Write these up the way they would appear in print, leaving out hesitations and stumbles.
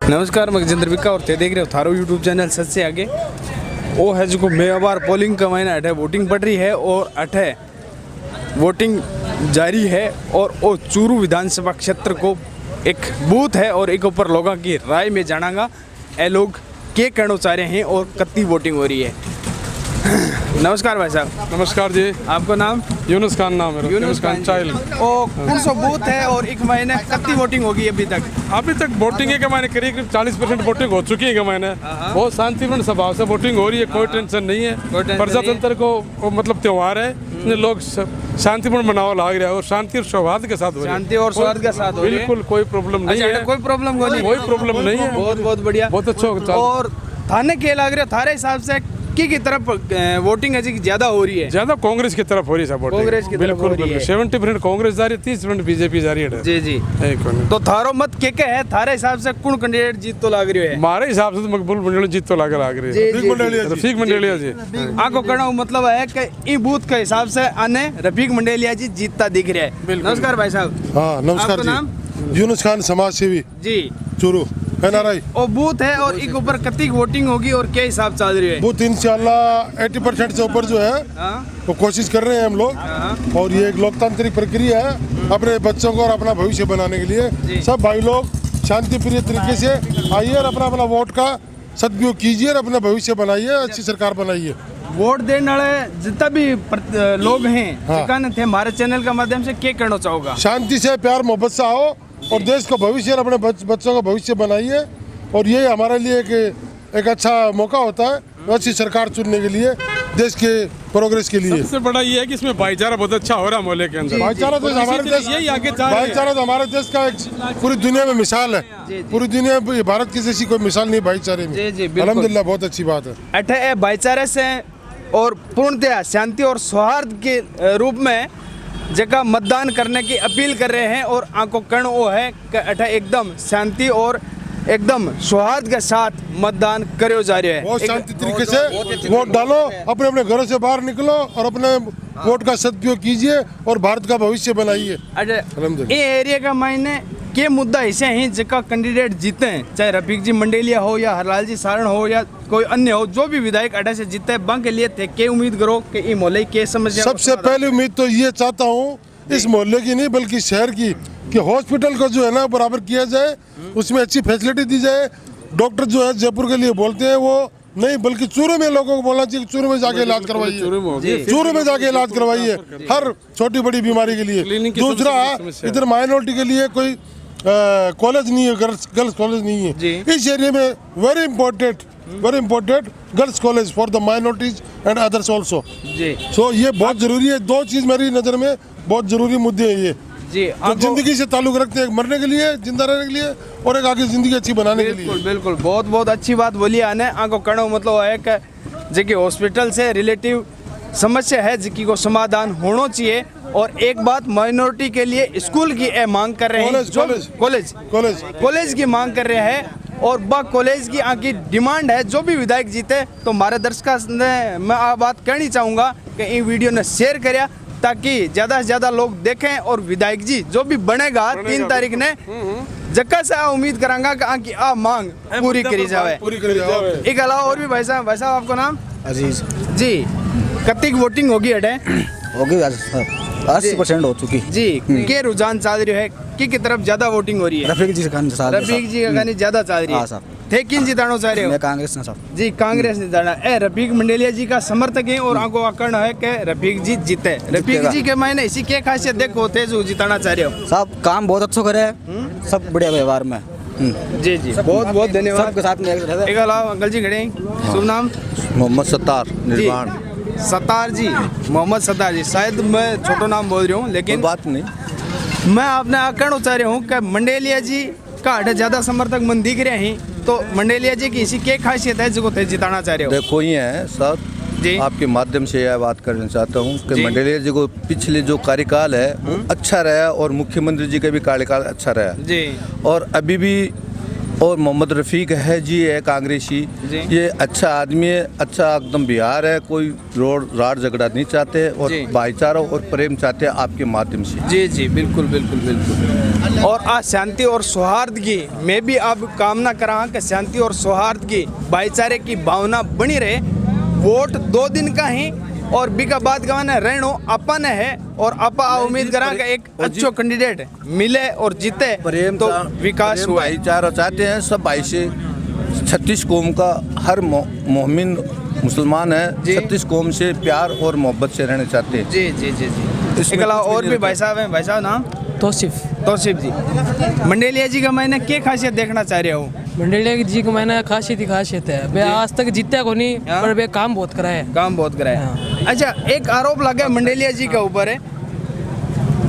नमस्कार, मैं गजेंद्र विका और थे देख रहे हो थारो यूट्यूब चैनल सच से आगे। वो है जो मेवाबार पोलिंग का महीना अठे वोटिंग पड़ रही है और अठे वोटिंग जारी है और वो चूरू विधानसभा क्षेत्र को एक बूथ है और एक ऊपर लोगों की राय में जानागा ए लोग के कहना चाह रहे हैं और कितनी वोटिंग हो रही है। नमस्कार भाई साहब। नमस्कार जी। आपका नाम? यूनुस खान नाम है। यूनुस खान चाइल। ओ कौन सा बूथ है और एक महीने कितनी वोटिंग होगी अभी तक? अभी तक वोटिंग है कि मैंने करीब 40% वोटिंग हो चुकी है कि मैंने बहुत शांतिपूर्ण स्वभाव से वोटिंग हो रही है, कोई टेंशन नहीं है। प्रजातंत्र को मतलब त्योहार है, लोग शांतिपूर्ण मनावा लाग रहा है और शांति और सौहार्द के साथ हो रही है। शांति और सौहार्द के साथ बिल्कुल कोई प्रॉब्लम नहीं है। कोई प्रॉब्लम कोई प्रॉब्लम नहीं है। बहुत बहुत बढ़िया, बहुत अच्छा। और थाने के लग रहे थारे हिसाब से की तरफ वोटिंग है जी ज्यादा हो रही है? ज्यादा कांग्रेस की तरफ हो रही है सब वोटिंग। कांग्रेस की तरफ हो रही है। 70% कांग्रेस जा रही है, 30% बीजेपी जा रही है। जी जी। तो थारो मत के है थारे हिसाब से कौन कैंडिडेट जीत तो लाग रही है? हमारे हिसाब से तो मकबूल मंडल जीत तो लाग रही है। रफीक मंडेलिया जी। आपको कहना मतलब है कि ई बूथ के हिसाब से आने रफीक मंडेलिया जी जीतता दिख रहा है। नमस्कार भाई साहब। हाँ नमस्कार जी। नाम? यूनुस खान समाज सेवी जी, चूरू एनआरआई। और बूथ है और एक ऊपर कितनी वोटिंग होगी और क्या हिसाब चल रही है? बूथ इंशाल्लाह 80% से ऊपर जो है वो कोशिश कर रहे हैं हम लोग। और ये एक लोकतांत्रिक प्रक्रिया है अपने बच्चों को और अपना भविष्य बनाने के लिए। सब भाई लोग शांति प्रिय तरीके से आइए और अपना अपना वोट का सदुपयोग कीजिए और अपना भविष्य बनाइए, अच्छी सरकार बनाइए। वोट देने वाले जितना भी लोग हैं थे हमारे चैनल के माध्यम से क्या कहना चाहोगा? शांति से प्यार मोहब्बत से आओ और देश का भविष्य और अपने बच्चों का भविष्य बनाइए। और ये हमारे लिए एक अच्छा मौका होता है अच्छी सरकार चुनने के लिए, देश के प्रोग्रेस के लिए। सबसे बड़ा ये है कि इसमें भाईचारा बहुत अच्छा हो रहा है मोहल्ले के अंदर। भाईचारा तो हमारे देश भाईचारा तो हमारे देश का एक पूरी दुनिया में मिसाल है। पूरी दुनिया में भारत की जैसी कोई मिसाल नहीं भाईचारे में। अल्हम्दुलिल्लाह बहुत अच्छी बात है। अठे भाईचारे से और पूर्णतया शांति और सौहार्द के रूप में जगह मतदान करने की अपील कर रहे हैं और आंखों कण वो है कि अठे एकदम शांति और एकदम सौहार्द के साथ मतदान करो जा रहे हैं। बहुत शांति तरीके से वोट डालो, अपने अपने घरों से बाहर निकलो और अपने वोट का सदुपयोग कीजिए और भारत का भविष्य बनाइए। ये एरिया का मायने के मुद्दा ऐसे हैं जिसका कैंडिडेट जीते हैं, चाहे रफीक जी मंडेलिया हो या हरलाल जी सारण हो या कोई अन्य हो, जो भी विधायक अड्डा से जीते हैं बंक के लिए थे के उम्मीद करो कि ये मोहल्ले के समस्या? सबसे पहली उम्मीद तो ये चाहता हूँ इस मोहल्ले की नहीं बल्कि शहर की, कि हॉस्पिटल को जो है ना बराबर किया जाए, उसमें अच्छी फैसिलिटी दी जाए। डॉक्टर जो है जयपुर के लिए बोलते हैं वो नहीं बल्कि चूरू में लोगों को बोलना चाहिए चूरू में जाके इलाज करवाइए, चूरू में जाके इलाज करवाइए हर छोटी बड़ी बीमारी के लिए। दूसरा इधर माइनॉरिटी के लिए कोई कॉलेज नहीं है, गर्ल्स कॉलेज नहीं है इस एरिया में। Very important girls college for the minorities and others also. So ये बहुत जरूरी है। दो चीज मेरी नजर में बहुत जरूरी मुद्दे हैं ये जी। तो जिंदगी से ताल्लुक रखते हैं, मरने के लिए, जिंदा रहने के लिए और एक आगे जिंदगी अच्छी बनाने के लिए। बिल्कुल बहुत बहुत अच्छी बात बोली आने। आंखों कणो मतलब है कि जो कि हॉस्पिटल से रिलेटिव समस्या है जिसकी को समाधान होना चाहिए। और एक बात माइनॉरिटी के लिए स्कूल की मांग कर रहे हैं, कॉलेज की मांग कर रहे हैं और बा कॉलेज की आगे डिमांड है। जो भी विधायक जीते तो हमारे दर्शकों ने मैं आ बात कहनी चाहूँगा कि इन वीडियो ने शेयर करिए ताकि ज़्यादा से ज़्यादा लोग देखें और विधायक जी जो भी बनेगा 3 तारीख ने जगह से उम्मीद करांगा कि आगे आ मांग पूरी करी जाए। एक अलावा और भी भाई साहब आपको नाम? अजीज जी। कितनी वोटिंग होगी अटे? होगी 80% हो चुकी जी। के रुझान चल रही है की तरफ ज्यादा वोटिंग हो रही है? रफीक जी का गानी ज्यादा चल रही है। थे किन जिताना चाह रहे हो? मैं कांग्रेस ने साहब जी कांग्रेस जिताना है। रफीक मंडेलिया जी का समर्थक है और आंखों का कहना है कि रफीक जी जीते। रफीक जी के मायने इसी के खासियत देखो थे जो जिताना चाह रहे हो? साहब काम बहुत अच्छा करे, सब बढ़िया व्यवहार में। जी जी बहुत बहुत धन्यवाद। सबके साथ में एक अलावा अंकल जी खड़े, शुभ नाम? मोहम्मद सत्तार निर्माण। सत्तार जी, मोहम्मद सत्तार जी, शायद मैं छोटा नाम बोल रहा हूँ लेकिन बात नहीं। मैं आपने कहना चाह रहा हूँ कि मंडेलिया जी का ज्यादा समर्थक मन दिख रहे हैं, तो मंडेलिया जी की इसी क्या खासियत है जो जिताना चाह रहे हो? देखो ये है सर जी, आपके माध्यम से यह बात करना चाहता हूँ कि मंडेलिया जी को पिछले जो कार्यकाल है वो अच्छा रहा और मुख्यमंत्री जी का भी कार्यकाल अच्छा रहा जी। और अभी भी और मोहम्मद रफ़ीक है जी, है कांग्रेसी। जी। ये अच्छा आदमी है, अच्छा एकदम बिहार है, कोई राड़ झगड़ा नहीं चाहते और जी। भाईचारा और प्रेम चाहते हैं आपके माध्यम से। जी जी बिल्कुल बिल्कुल बिल्कुल। और आज शांति और सौहार्द की मैं भी अब कामना करा कि शांति और सौहार्द की भाईचारे की भावना बनी रहे। वोट 2 दिन का ही और बिका बाद गवाने रहनो अपन है और अपा उम्मीद करा कि एक अच्छो कैंडिडेट मिले और जीते तो विकास हुआ। भाईचारा चाहते हैं सब भाई से। 36 कौम का हर मोमिन मुसलमान है, 36 कौम से प्यार और मोहब्बत से रहना चाहते हैं। जी जी जी जी। इसके अलावा और भी भाई साहब हैं। भाई साहब नाम? तौसीफ जी। मंडेलिया जी का मैंने क्या खासियत देखना चाह रहा हूँ? मंडेलिया जी को मैंने खासियत है बे आज तक जीता को नहीं, हाँ। पर बे काम बहुत करा है। काम बहुत करा है। अच्छा, एक आरोप लगा मंडेलिया जी के ऊपर है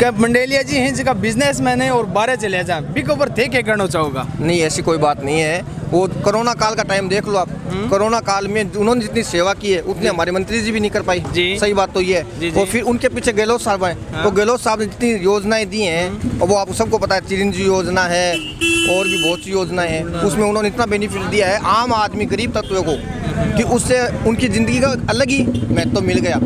कि मंडेलिया जी हैं जिसका बिजनेसमैन है और बाहर चले जाए, बिक ऊपर थे क्या करना चाहोगा? नहीं, ऐसी कोई बात नहीं है। वो कोरोना काल का टाइम देख लो आप। कोरोना काल में उन्होंने जितनी सेवा की है उतनी हमारे मंत्री जी भी नहीं कर पाई। जी। सही बात तो ये जी, है। जी। और फिर उनके पीछे गहलोत साहब हैं। हाँ। तो गहलोत साहब ने जितनी योजनाएं दी हैं और वो आप सबको पता है, चिरंजीवी योजना है और भी बहुत सी योजनाएं हैं, उसमें उन्होंने इतना बेनिफिट दिया है आम आदमी गरीब तत्व को कि उससे उनकी ज़िंदगी का अलग ही महत्व मिल गया।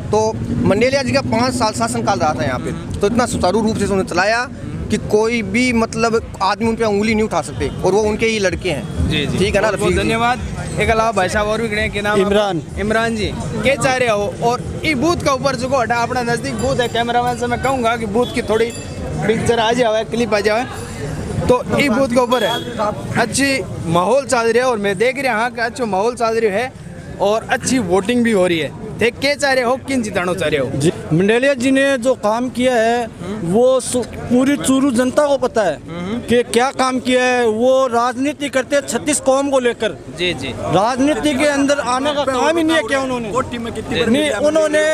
तो मंडेलिया जी का 5 साल शासनकाल रहा था यहाँ पे, तो इतना सुचारू रूप से उन्होंने चलाया कि कोई भी मतलब आदमी उन पे उंगली नहीं उठा सकते, और वो उनके ही लड़के हैं। जी जी ठीक है ना बहुत रफीक जी? धन्यवाद। एक अलावा भाई साहब और भी खड़े हैं, क्या नाम? इमरान जी। क्या चाह रहे हो? और ये बूथ का ऊपर जो हटा अपना नजदीक बूथ है, कैमरामैन से मैं कहूँगा कि बूथ की थोड़ी पिक्चर आ जाए, क्लिप आ जाए। तो ये बूथ के ऊपर है अच्छी माहौल चल रही है और मैं देख रहा हाँ कि अच्छा माहौल चल रही है और अच्छी वोटिंग भी हो रही है। थे क्या चाह रहे हो, किन जिताना चाह रहे हो? मंडेलिया जी ने जो काम किया है वो पूरी चूरू जनता को पता है कि क्या काम किया है। वो राजनीति करते 36 कौम को लेकर। जी जी। राजनीति के अंदर आने का काम ही नहीं है क्या उन्होंने? नहीं, उन्होंने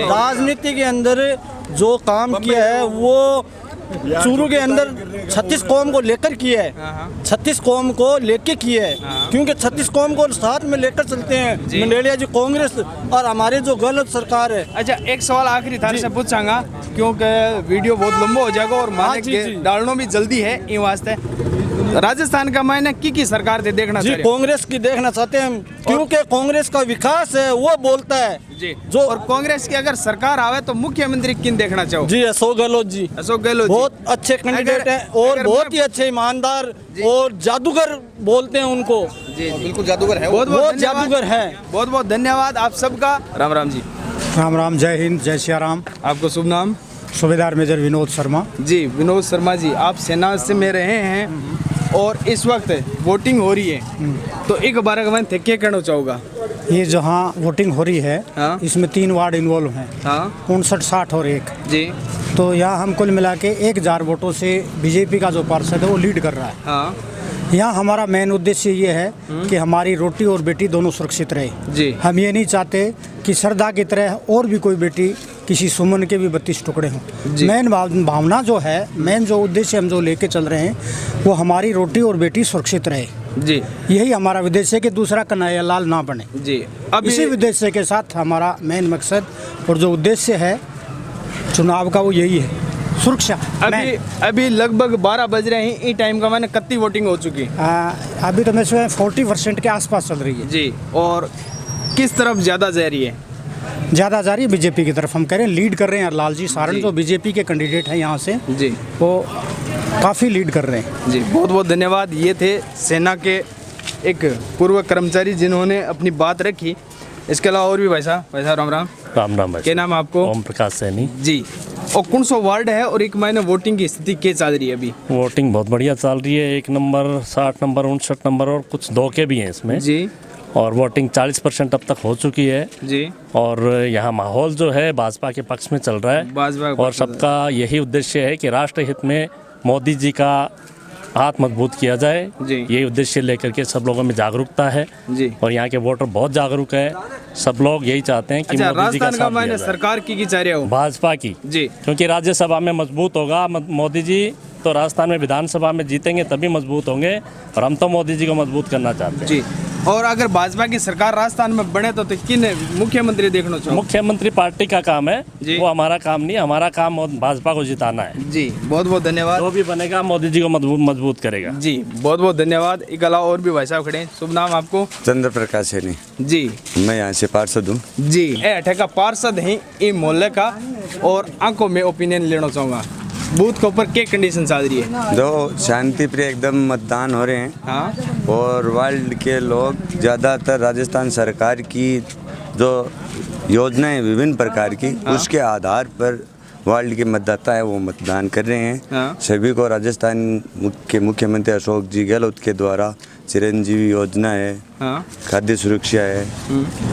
राजनीति के अंदर जो काम किया है वो चूरू के अंदर 36 कौम को लेकर किया है। 36 कौम को लेके किया है, क्योंकि 36 कौम को साथ में लेकर चलते हैं मंडेलिया जी, कांग्रेस और हमारे जो गलत सरकार है। अच्छा, एक सवाल आखिरी थार से पूछांगा क्योंकि वीडियो बहुत लंबा हो जाएगा और माने जी, के जी। डालना भी जल्दी है इन वास्ते। राजस्थान का मायने की सरकार थे देखना जी चाह रहे हो? कांग्रेस की देखना चाहते हैं हम, क्योंकि कांग्रेस का विकास है वो बोलता है जी। जो। और कांग्रेस की अगर सरकार आवे तो मुख्यमंत्री किन देखना चाहो? जी अशोक गहलोत जी। अशोक गहलोत जी। बहुत अच्छे कैंडिडेट हैं और अगर बहुत मैं- ही अच्छे ईमानदार और जादूगर बोलते हैं उनको। जी बिल्कुल जादूगर है वो। बहुत जादूगर हैं। बहुत बहुत धन्यवाद आप सबका। राम राम जी। राम राम, जय हिंद, जय सिया राम। आपको शुभ नाम? सूबेदार मेजर विनोद शर्मा। जी विनोद शर्मा जी, आप सेना से में रहे हैं और इस वक्त वोटिंग हो रही है, तो एक बार मैं थे क्या कहना चाहूँगा? ये जहाँ वोटिंग हो रही है हाँ। इसमें 3 वार्ड इन्वॉल्व हैं, हाँ 59, 60 और 1। जी। तो यहाँ हम कुल मिला के 1000 वोटों से बीजेपी का जो पार्षद है वो लीड कर रहा है। हाँ यहाँ हमारा मेन उद्देश्य ये है कि हमारी रोटी और बेटी दोनों सुरक्षित रहे। जी। हम ये नहीं चाहते कि श्रद्धा की तरह और भी कोई बेटी किसी सुमन के भी 32 टुकड़े हों। जी। मेन भावना जो है, मेन जो उद्देश्य हम जो लेके चल रहे हैं वो हमारी रोटी और बेटी सुरक्षित रहे। जी। यही हमारा उद्देश्य है कि दूसरा कन्हैया लाल ना बने। जी। अब इसी उद्देश्य के साथ हमारा मेन मकसद और जो उद्देश्य है चुनाव का वो यही है, सुरक्षा। अभी लगभग 12 बज रहे हैं, ई टाइम का मैंने कितनी वोटिंग हो चुकी? अभी तो मैं 40% के आसपास चल रही है जी। और किस तरफ ज़्यादा जा रही है? ज़्यादा जा रही है बीजेपी की तरफ। हम कह रहे हैं लीड कर रहे हैं लालजी सारण, जो बीजेपी के कैंडिडेट हैं यहाँ से, जी, वो काफ़ी लीड कर रहे हैं। जी बहुत बहुत धन्यवाद। ये थे सेना के एक पूर्व कर्मचारी जिन्होंने अपनी बात रखी। इसके अलावा और भी भाई साहब राम राम। राम राम भाई। क्या नाम है आपको? ओम प्रकाश सैनी जी। और कौन सा वार्ड है और एक महीने वोटिंग की स्थिति क्या चल रही है अभी? वोटिंग बहुत बढ़िया चल रही है। 1 नंबर, 60 नंबर, 59 नंबर और कुछ 2 के भी हैं इसमें जी। और वोटिंग 40% अब तक हो चुकी है जी। और यहाँ माहौल जो है भाजपा के पक्ष में चल रहा है भाजपा के और पक्ष में। सबका यही उद्देश्य है कि राष्ट्र हित में मोदी जी का हाथ मजबूत किया जाए। जी। यही उद्देश्य लेकर के सब लोगों में जागरूकता है जी। और यहाँ के वोटर बहुत जागरूक है। सब लोग यही चाहते हैं कि अच्छा, मोदी जी का राजस्थान का साथ मैंने दिया जाए। सरकार की चाह रहे हो? भाजपा की। जी। क्योंकि राज्यसभा में मजबूत होगा मोदी जी, तो राजस्थान में विधानसभा में जीतेंगे तभी मजबूत होंगे और हम तो मोदी जी को मजबूत करना चाहते हैं। जी। और अगर भाजपा की सरकार राजस्थान में बने तो किन मुख्यमंत्री देखना चाहो? मुख्यमंत्री पार्टी का काम है, वो हमारा काम नहीं, हमारा काम भाजपा को जिताना है। जी बहुत बहुत धन्यवाद। जो भी बनेगा मोदी जी को मजबूत करेगा। जी बहुत बहुत धन्यवाद। एक अलावा और भी भाई साहब खड़े हैं। शुभ नाम आपको? चंद्र प्रकाश सैनी जी। मैं यहाँ से पार्षद हूँ जी। अठे का पार्षद है ये मोहल्ले का, और आंखों में ओपिनियन लेना चाहूँगा। बूथ के ऊपर क्या कंडीशन चल रही है? जो शांति प्रिय एकदम मतदान हो रहे हैं। हाँ। और वर्ल्ड के लोग ज़्यादातर राजस्थान सरकार की जो योजनाएं विभिन्न प्रकार की, हाँ। उसके आधार पर वर्ल्ड के मतदाता है वो मतदान कर रहे हैं। हाँ। सभी को राजस्थान के मुख्यमंत्री अशोक जी गहलोत के द्वारा चिरंजीवी योजना है, हाँ। खाद्य सुरक्षा है,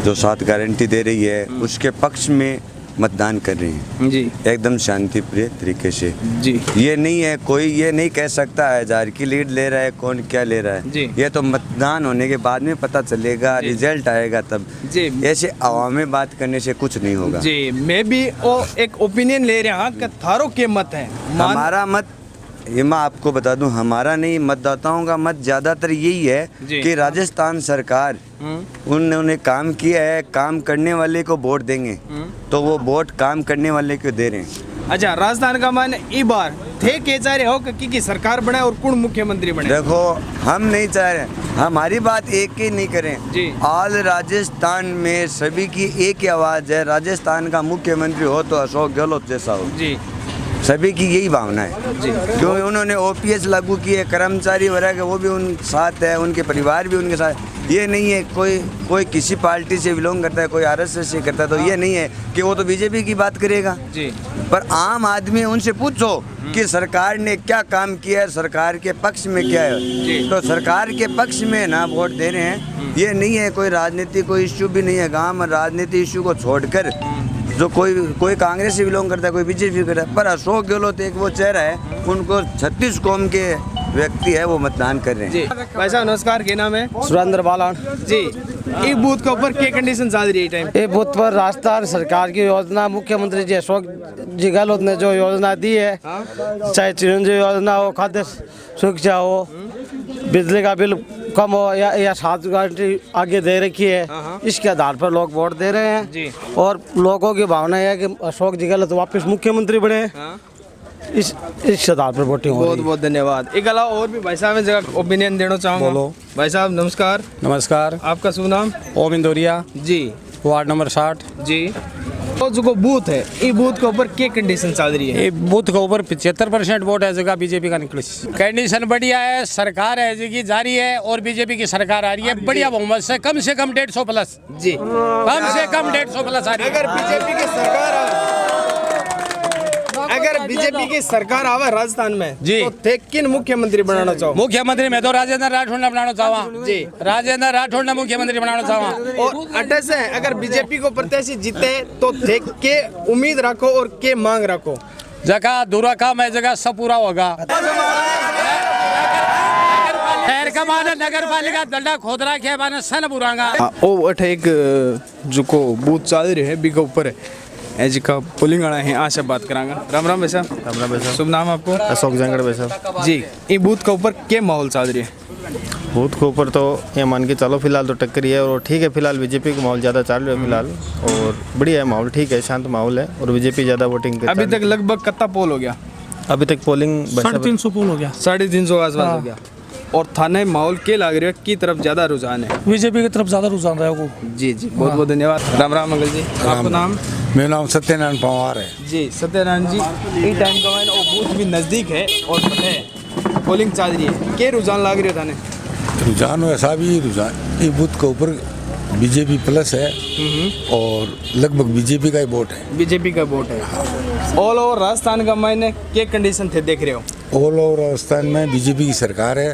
जो 7 गारंटी दे रही है, उसके पक्ष में मतदान कर रहे हैं जी, एकदम शांति प्रिय तरीके से जी। ये नहीं है, कोई ये नहीं कह सकता है 1000 की लीड ले रहा है कौन क्या ले रहा है जी। ये तो मतदान होने के बाद में पता चलेगा, रिजल्ट आएगा तब जी। ऐसे आवाम में बात करने से कुछ नहीं होगा जी। मैं भी वो एक ओपिनियन ले रहा हूँ कि थारो के मत है। हमारा मत, ये मैं आपको बता दूं, हमारा नहीं, मतदाताओं का मत ज़्यादातर यही है कि राजस्थान सरकार उन्होंने काम किया है, काम करने वाले को वोट देंगे, तो वो वोट काम करने वाले को दे रहे हैं। अच्छा, राजस्थान का मान ई बार थे के चाह रहे हो कि सरकार बने और कौन मुख्यमंत्री बने? देखो हम नहीं चाह रहे, हमारी बात एक ही नहीं करें जी। ऑल राजस्थान में सभी की एक ही आवाज़ है, राजस्थान का मुख्यमंत्री हो तो अशोक गहलोत जैसा हो जी। सभी की यही भावना है जी, क्योंकि उन्होंने ओपीएस लागू किए, कर्मचारी वर्ग है वो भी उन साथ है, उनके परिवार भी उनके साथ। ये नहीं है कोई किसी पार्टी से बिलोंग करता है, कोई आरएसएस से करता है, तो ये नहीं है कि वो तो बीजेपी की बात करेगा जी। पर आम आदमी उनसे पूछो कि सरकार ने क्या काम किया है, सरकार के पक्ष में क्या है, तो सरकार के पक्ष में ना वोट दे रहे हैं। ये नहीं है कोई राजनीति, कोई इश्यू भी नहीं है। गाँव में राजनीति इश्यू को छोड़कर जो कोई कांग्रेस से बिलोंग करता है, कोई बीजेपी करता है, पर अशोक गहलोत एक वो चेहरा है, उनको 36 कौम के व्यक्ति है वो मतदान कर रहे हैं जी। भाई साहब नमस्कार, क्या नाम है? सुरेंद्र बालान जी। ये बूथ के ऊपर क्या कंडीशन चल रही है टाइम? ये बूथ पर राजस्थान सरकार की योजना, मुख्यमंत्री जी अशोक जी गहलोत ने जो योजना दी है, चाहे चिरंजीवी योजना हो, खाद्य सुरक्षा हो, बिजली का बिल कम हो, या 7 गारंटी आगे दे रखी है, इसके आधार पर लोग वोट दे रहे हैं जी। और लोगों की भावना है कि अशोक जी गहलोत वापस मुख्यमंत्री बने, इस आधार पर वोटिंग हो रही है। बहुत बहुत धन्यवाद। एक अलावा और भी भाई साहब में जगह ओपिनियन देना चाहूँगा। बोलो भाई साहब नमस्कार। नमस्कार। आपका शुभ नाम? ओम इंदौरिया जी, वार्ड नंबर 60 जी। तो जो बूथ है, ये बूथ के ऊपर क्या कंडीशन चल रही है? ये बूथ के ऊपर 75% वोट है जगह बीजेपी का निकले। कंडीशन बढ़िया है, सरकार है जी जारी है और बीजेपी की सरकार आ रही है बढ़िया बहुमत से कम 150 प्लस जी, कम से कम 150 प्लस आ रही है। अगर बीजेपी की सरकार आवे राजस्थान में जी, तो थे किन मुख्यमंत्री बनाना चाहो? मुख्यमंत्री में तो राजेंद्र राठौड़ ने बनाना चाहवा जी, राजेंद्र राठौड़ ने मुख्यमंत्री बनाना चाहवा। और अटे से अगर बीजेपी को प्रत्याशी जीते तो थे के उम्मीद रखो और के मांग रखो? जगह दूरा काम है, जगह सब पूरा होगा। खैर का माना नगर पालिका दंडा खोद रखे माना सन बुरांगा। ओ अटे एक जो को बूथ चल रही है बीके ऊपर है एज का पोलिंग वाला है, आज से बात करांगा। राम राम भाई साहब। राम राम भाई साहब। शुभ नाम आपको? अशोक जंगड़ भाई साहब जी। ये बूथ के ऊपर क्या माहौल चल रही है? बूथ के ऊपर तो ये मान के चलो फिलहाल तो टक्कर ही है, और ठीक है फिलहाल बीजेपी का माहौल ज़्यादा चल रहा है फिलहाल, और बढ़िया है माहौल, ठीक है शांत माहौल है और बीजेपी ज़्यादा वोटिंग अभी तक लगभग कितना पोल हो गया? अभी तक पोलिंग 350 पोल हो गया, 350 आसपास हो गया। और थाने माहौल के लग रही है की तरफ ज्यादा रुझान है? बीजेपी की तरफ ज्यादा रुझान रहा है। जी जी, बहुत बहुत धन्यवाद। राम राम अंकल जी। आपका नाम? मेरा नाम सत्यनारायण पवार है जी। सत्यनारायण जी, ये टाइम का वो बूथ भी नज़दीक है और है पोलिंग चल रही है, क्या रुझान लग रही है थाने? रुझान ऐसा भी रुझान ये बूथ के ऊपर बीजेपी प्लस है और लगभग बीजेपी का ही वोट है। बीजेपी का वोट है। ऑल ओवर राजस्थान का मायने क्या कंडीशन थे देख रहे हो? ऑल ओवर राजस्थान में बीजेपी की सरकार है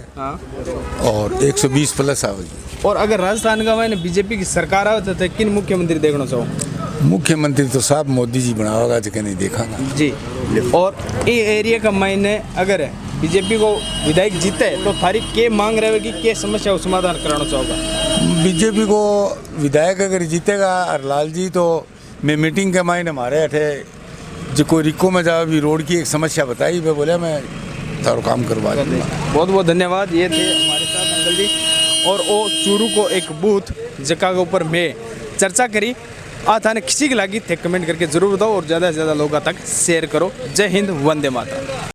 और 120 प्लस आवेगी। और अगर राजस्थान का मायने बीजेपी की सरकार आवे तो किन मुख्यमंत्री देखना चाहो? मुख्यमंत्री तो साहब मोदी जी बनावेगा, जगह नहीं देखा जी। और ये एरिया का मायने अगर बीजेपी को विधायक जीते तो थारी के मांग रहेगी, के समस्या को समाधान कराना चाहोगा? बीजेपी को विधायक अगर जीतेगा हरलाल जी, तो मैं मीटिंग के मायने हमारे अठे जो कोई रिको में जाओ भी रोड की एक समस्या बताई, मैं बोला मैं तारो काम करवा दूंगा। बहुत बहुत धन्यवाद। ये थे हमारे साथ अंकल जी। और वो चूरू को एक बूथ जगह के ऊपर में चर्चा करी। आ थाने किसी की लगी थे कमेंट करके जरूर बताओ और ज़्यादा से ज़्यादा लोगों तक शेयर करो। जय हिंद, वंदे मातरम।